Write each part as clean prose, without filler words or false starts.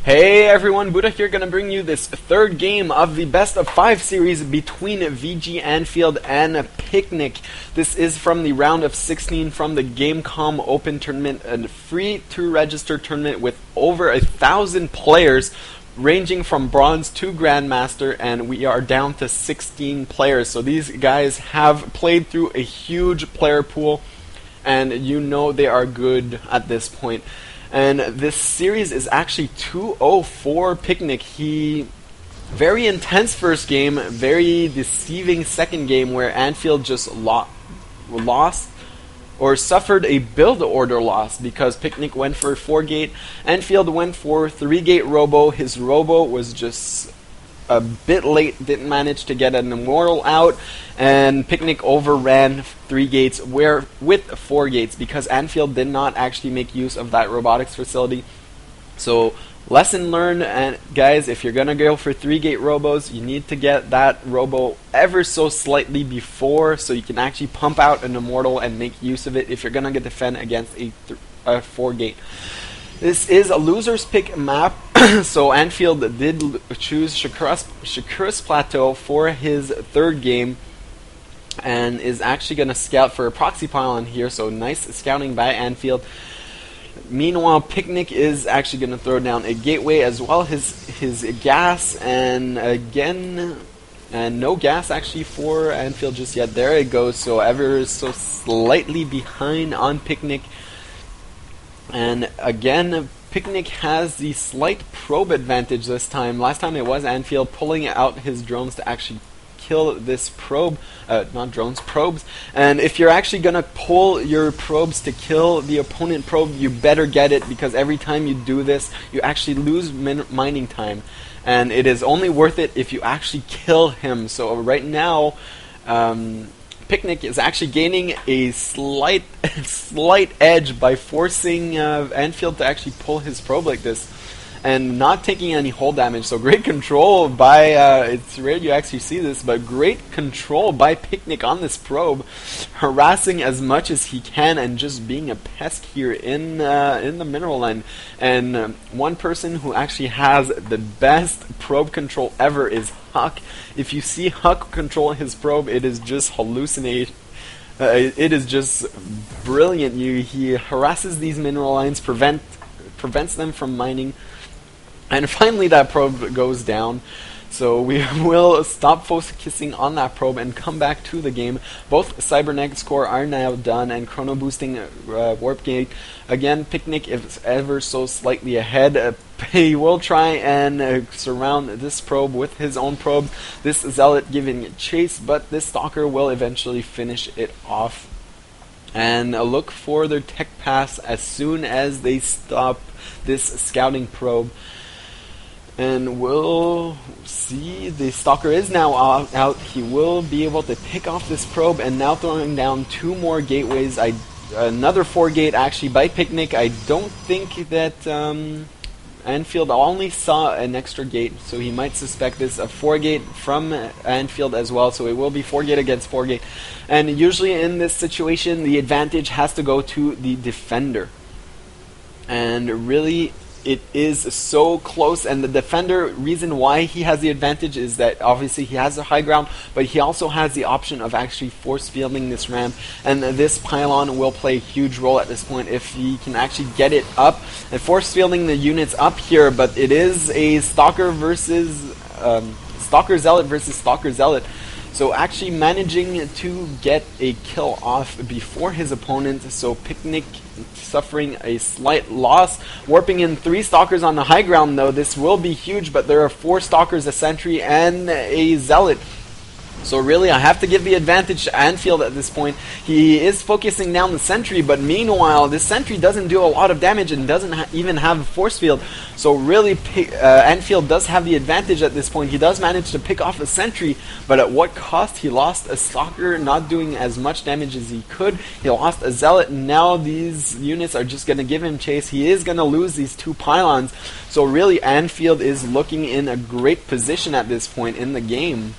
Hey everyone, Buddha here, gonna bring you this third game of the best of 5 series between vgAnfield and Picnic. This is from the round of 16 from the Gamecom Open tournament, a free to register tournament with over 1,000 players ranging from bronze to grandmaster, and we are down to 16 players. So these guys have played through a huge player pool, and you know they are good at this point. And this series is actually 2-0 for Picnic. Very intense first game, very deceiving second game where Anfield just lost or suffered a build order loss because Picnic went for 4-gate, Anfield went for 3-gate robo. His robo was just a bit late, didn't manage to get an immortal out, and Picnic overran 3 gates with 4 gates because Anfield did not actually make use of that robotics facility. So lesson learned, and guys, if you're gonna go for 3-gate robos, you need to get that robo ever so slightly before so you can actually pump out an immortal and make use of it if you're gonna defend against a 4-gate. This is a loser's pick map, so Anfield did choose Shakura's Plateau for his third game and is actually going to scout for a proxy pylon here, so nice scouting by Anfield. Meanwhile, Picnic is actually going to throw down a gateway as well, his gas, and again, and no gas actually for Anfield just yet. There it goes, so ever so slightly behind on Picnic. And again, Picnic has the slight probe advantage this time. Last time it was Anfield pulling out his drones to actually kill this probe, not drones, probes. And if you're actually going to pull your probes to kill the opponent probe, you better get it, because every time you do this, you actually lose mining time. And it is only worth it if you actually kill him. So right now, Picnic is actually gaining a slight edge by forcing Anfield to actually pull his probe like this and not taking any hull damage. So great control by, it's rare you actually see this, but great control by Picnic on this probe, harassing as much as he can and just being a pest here in the mineral line. And one person who actually has the best probe control ever is Huck. If you see Huck control his probe, it is just hallucination. It is just brilliant. He harasses these mineral lines, prevents them from mining, and finally that probe goes down. So we will stop focusing on that probe and come back to the game. Both Cybernetics core are now done, and chrono boosting warp gate. Again, Picnic is ever so slightly ahead. He will try and surround this probe with his own probe. This Zealot giving chase, but this Stalker will eventually finish it off. And look for their tech pass as soon as they stop this scouting probe. And we'll see, the Stalker is now out. He will be able to pick off this probe, and now throwing down 2 more gateways. Another 4-gate actually by Picnic. I don't think that Anfield only saw an extra gate, so he might suspect this a 4-gate from Anfield as well. So it will be 4-gate against 4-gate. And usually in this situation, the advantage has to go to the defender. And really, it is so close, and the defender, reason why he has the advantage is that obviously he has the high ground, but he also has the option of actually force fielding this ramp, and this pylon will play a huge role at this point if he can actually get it up and force fielding the units up here. But it is a Stalker versus Stalker Zealot versus Stalker Zealot. So actually managing to get a kill off before his opponent. So Picnic suffering a slight loss. Warping in 3 Stalkers on the high ground though. This will be huge, but there are 4 Stalkers, a Sentry, and a Zealot. So really, I have to give the advantage to Anfield at this point. He is focusing down the Sentry, but meanwhile, this Sentry doesn't do a lot of damage and doesn't even have a force field. So really, Anfield does have the advantage at this point. He does manage to pick off a Sentry, but at what cost? He lost a Stalker, not doing as much damage as he could. He lost a Zealot, and now these units are just going to give him chase. He is going to lose these 2 pylons. So really, Anfield is looking in a great position at this point in the game.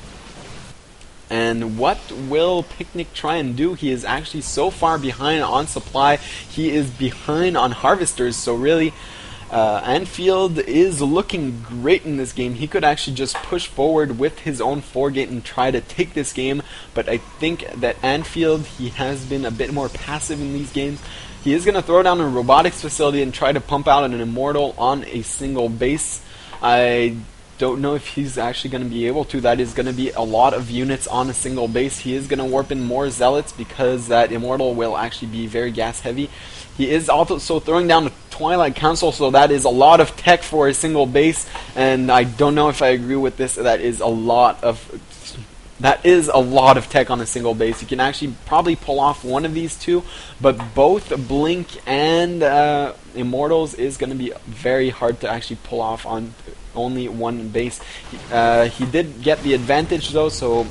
And what will Picnic try and do? He is actually so far behind on supply. He is behind on harvesters. So really, /Anfield is looking great in this game. He could actually just push forward with his own foregate and try to take this game, but I think that /Anfield, he has been a bit more passive in these games. He is going to throw down a robotics facility and try to pump out an immortal on a single base. I don't know if he's actually going to be able to. That is going to be a lot of units on a single base. He is going to warp in more zealots because that immortal will actually be very gas heavy. He is also throwing down a Twilight Council, so that is a lot of tech for a single base, and I don't know if I agree with this. That is a lot of tech on a single base. You can actually probably pull off one of these two, but both Blink and Immortals is going to be very hard to actually pull off on only one base. He did get the advantage though, so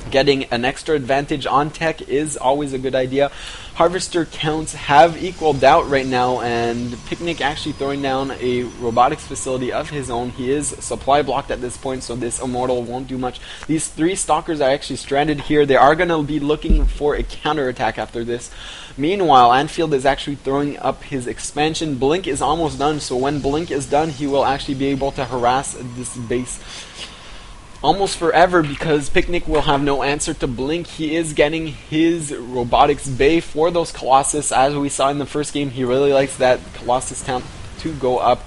getting an extra advantage on tech is always a good idea. Harvester counts have equaled out right now, and Picnic actually throwing down a robotics facility of his own. He is supply blocked at this point, so this immortal won't do much. These three stalkers are actually stranded here. They are going to be looking for a counterattack after this. Meanwhile, /Anfield is actually throwing up his expansion. Blink is almost done, so when Blink is done, he will actually be able to harass this base almost forever because Picnic will have no answer to Blink. He is getting his robotics bay for those Colossus. As we saw in the first game, he really likes that Colossus count to go up.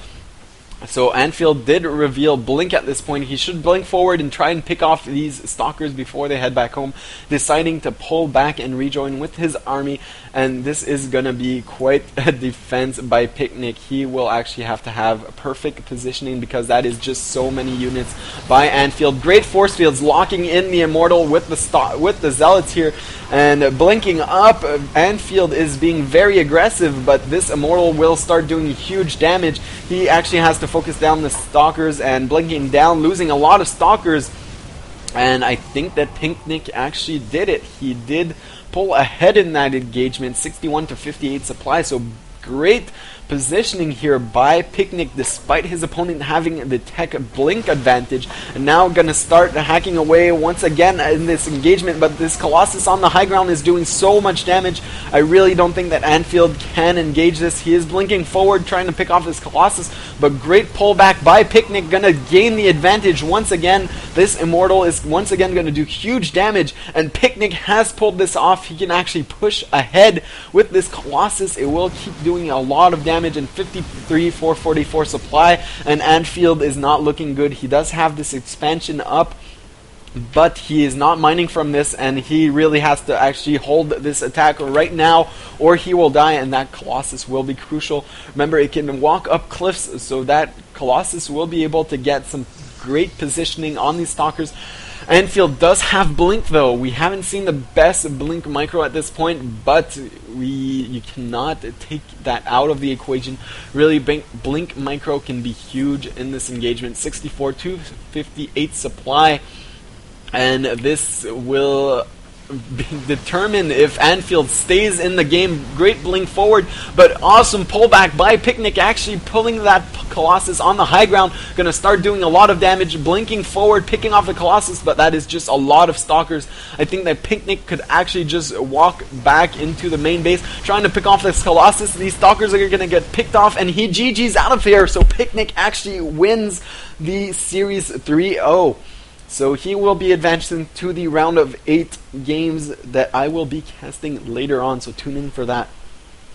So /Anfield did reveal Blink at this point. He should blink forward and try and pick off these stalkers before they head back home, deciding to pull back and rejoin with his army, and this is going to be quite a defense by Picnic. He will actually have to have perfect positioning because that is just so many units by /Anfield. Great force fields locking in the Immortal with the Zealots here, and blinking up. /Anfield is being very aggressive, but this Immortal will start doing huge damage. He actually has to focus down the stalkers, and blinking down, losing a lot of stalkers. And I think that Picnic actually did it. He did pull ahead in that engagement, 61 to 58 supply. So great positioning here by Picnic despite his opponent having the tech blink advantage, and now gonna start hacking away once again in this engagement, but this Colossus on the high ground is doing so much damage. I really don't think that /Anfield can engage this. He is blinking forward trying to pick off this Colossus, but great pullback by Picnic, gonna gain the advantage once again. This Immortal is once again gonna do huge damage, and Picnic has pulled this off. He can actually push ahead with this Colossus. It will keep doing a lot of damage, and 53 444 supply, and /Anfield is not looking good. He does have this expansion up, but he is not mining from this, and he really has to actually hold this attack right now or he will die, and that Colossus will be crucial. Remember, it can walk up cliffs, so that Colossus will be able to get some great positioning on these stalkers. /Anfield does have Blink though. We haven't seen the best Blink micro at this point, but you cannot take that out of the equation. Really, Blink micro can be huge in this engagement. 64 to 58 supply, and this will determine if /Anfield stays in the game. Great blink forward, but awesome pullback by Picnic, actually pulling that Colossus on the high ground. Gonna start doing a lot of damage, blinking forward, picking off the Colossus, but that is just a lot of stalkers. I think that Picnic could actually just walk back into the main base, trying to pick off this Colossus. These stalkers are gonna get picked off, and he GG's out of here, so Picnic actually wins the series 3-0. So he will be advancing to the round of 8 games that I will be casting later on, so tune in for that.